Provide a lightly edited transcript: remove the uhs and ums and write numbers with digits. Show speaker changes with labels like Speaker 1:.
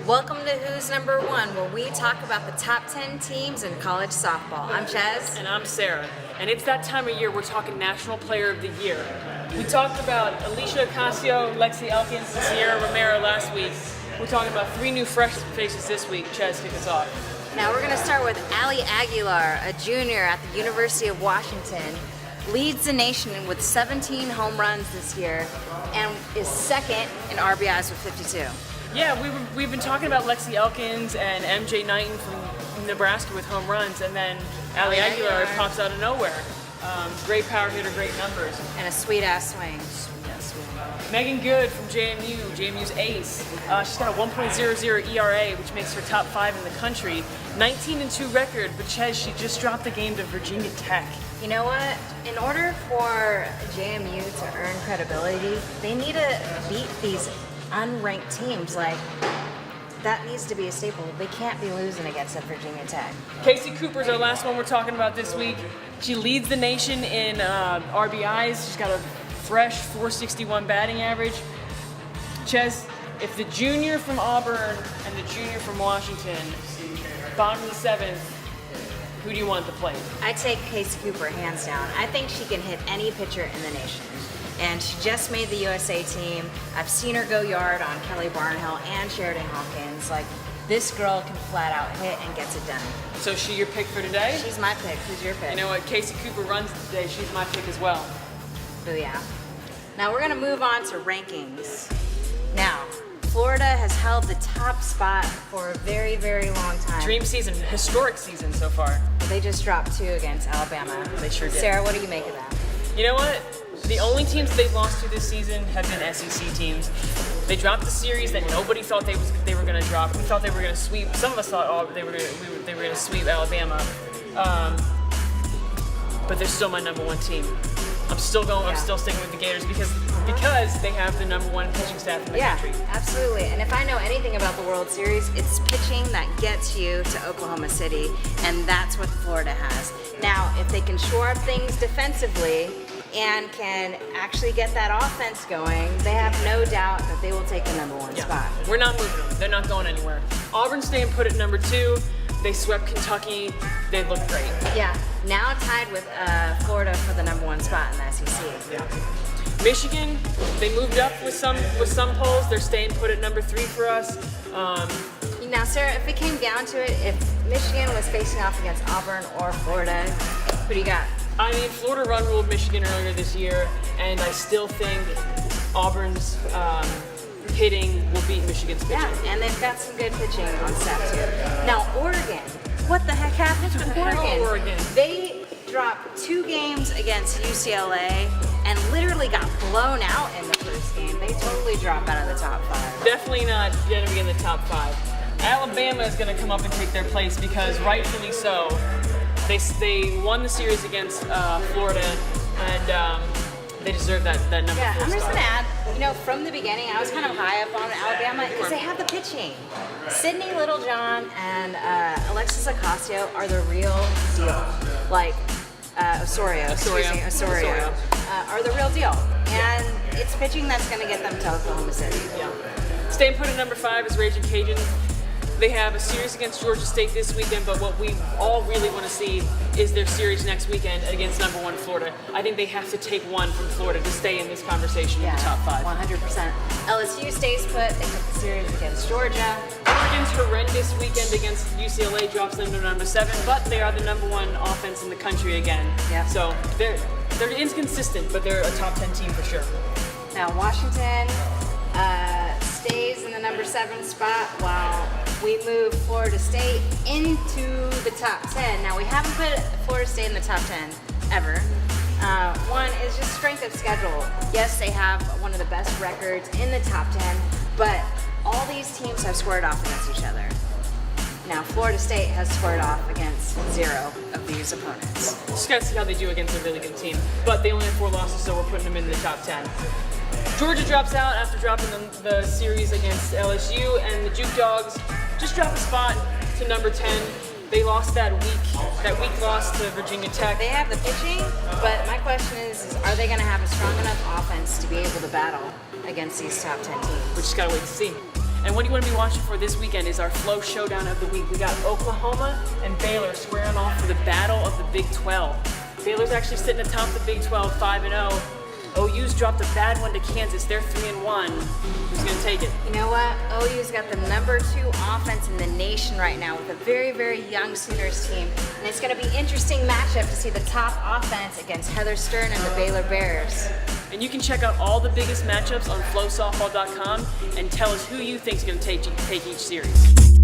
Speaker 1: Welcome to Who's Number One, where we talk about the top 10 teams in college softball. I'm Chaz.
Speaker 2: And I'm Sarah. And it's that time of year we're talking National Player of the Year. We talked about Alicia Ocasio, Lexi Elkins, and Sierra Romero last week. We're talking about three new fresh faces this week. Chaz, kick us off.
Speaker 1: Now we're going to start with Allie Aguilar, a junior at the University of Washington. Leads the nation with 17 home runs this year and is second in RBIs with 52.
Speaker 2: Yeah, we've been talking about Lexi Elkins and MJ Knighton from Nebraska with home runs, and then Allie Aguilar pops out of nowhere. Great power hitter, great numbers.
Speaker 1: And a sweet-ass swing.
Speaker 2: Megan Good from JMU's ace. She's got a 1.00 ERA, which makes her top 5 in the country. 19-2 record, but Chez, she just dropped the game to Virginia Tech.
Speaker 1: You know what? In order for JMU to earn credibility, they need to beat these unranked teams. Like, that needs to be a staple. They can't be losing against a Virginia Tech.
Speaker 2: Casey Cooper's our last one we're talking about this week. She leads the nation in RBIs. She's got a fresh 461 batting average. Ches, if the junior from Auburn and the junior from Washington, bottom of the 7th, who do you want at the plate?
Speaker 1: I take Casey Cooper hands down. I think she can hit any pitcher in the nation. And she just made the USA team. I've seen her go yard on Kelly Barnhill and Sheridan Hawkins. Like, this girl can flat out hit and gets it done.
Speaker 2: So she your pick for today?
Speaker 1: She's my pick. Who's your pick?
Speaker 2: You know what? Casey Cooper runs today. She's my pick as well.
Speaker 1: Booyah. Now we're going to move on to rankings. Now, Florida has held the top spot for a very, very long time.
Speaker 2: Dream season, historic season so far.
Speaker 1: They just dropped 2 against Alabama.
Speaker 2: They sure did.
Speaker 1: Sarah, what do you make of that?
Speaker 2: You know what? The only teams they've lost to this season have been SEC teams. They dropped the series that nobody thought they were going to drop. We thought they were going to sweep. Some of us thought they were going to sweep Alabama. But they're still my number 1 team. I'm still sticking with the Gators because they have the number 1 pitching staff in the country.
Speaker 1: Yeah, absolutely. And if I know anything about the World Series, it's pitching that gets you to Oklahoma City, and that's what Florida has. Now, if they can shore up things defensively and can actually get that offense going, they have no doubt that they will take the number 1 spot.
Speaker 2: We're not moving them. They're not going anywhere. Auburn staying put at number 2. They swept Kentucky. They look great.
Speaker 1: Yeah, now tied with Florida for the number 1 spot in the SEC.
Speaker 2: Yeah. Michigan, they moved up with some polls. They're staying put at number 3 for us.
Speaker 1: Now, Sarah, if it came down to it, if Michigan was facing off against Auburn or Florida, who do you got?
Speaker 2: I mean, Florida run ruled Michigan earlier this year, and I still think Auburn's hitting will beat Michigan's pitching.
Speaker 1: Yeah, and they've got some good pitching on staff too. Now, Oregon, what the heck happened to Oregon? They dropped 2 games against UCLA and literally got blown out in the first game. They totally drop out of the top 5.
Speaker 2: Definitely not going to be in the top 5. Alabama is going to come up and take their place because, rightfully so, they won the series against Florida, and they deserve that number 4
Speaker 1: Yeah, I'm just
Speaker 2: spot.
Speaker 1: going to add, from the beginning, I was kind of high up on Alabama because they have the pitching. Sydney Littlejohn and Alexis Ocasio are the real deal. Like, Osorio are the real deal. And it's pitching that's going to get them to Oklahoma City.
Speaker 2: Yeah. Staying put at number 5 is Raging Cajun. They have a series against Georgia State this weekend, but what we all really want to see is their series next weekend against number 1 Florida. I think they have to take 1 from Florida to stay in this conversation in the top 5.
Speaker 1: 100%. LSU stays put. They took the series against Georgia.
Speaker 2: Oregon's horrendous weekend against UCLA drops them to number 7, but they are the number 1 offense in the country again.
Speaker 1: Yeah.
Speaker 2: So they're inconsistent, but they're a top 10 team for sure.
Speaker 1: Now Washington stays in the number 7 spot while we move Florida State into the top 10. Now, we haven't put Florida State in the top 10 ever. One is just strength of schedule. Yes, they have one of the best records in the top 10, but all these teams have squared off against each other. Now, Florida State has squared off against 0 of these opponents.
Speaker 2: Just gotta see how they do against a really good team. But they only have 4 losses, so we're putting them in the top 10. Georgia drops out after dropping the series against LSU, and the Juke Dogs just dropped a spot to number 10. They lost that week loss to Virginia Tech.
Speaker 1: They have the pitching, but my question is are they going to have a strong enough offense to be able to battle against these top 10 teams?
Speaker 2: We just gotta wait to see. And what you want to be watching for this weekend is our Flow Showdown of the week. We got Oklahoma and Baylor squaring off for the battle of the Big 12. Baylor's actually sitting atop the Big 12, 5-0. OU's dropped a bad one to Kansas. They're 3-1. Who's going to take it?
Speaker 1: You know what? OU's got the number 2 offense in the nation right now with a very, very young Sooners team. And it's going to be an interesting matchup to see the top offense against Heather Stern and the Baylor Bears.
Speaker 2: And you can check out all the biggest matchups on flowsoftball.com and tell us who you think is going to take each series.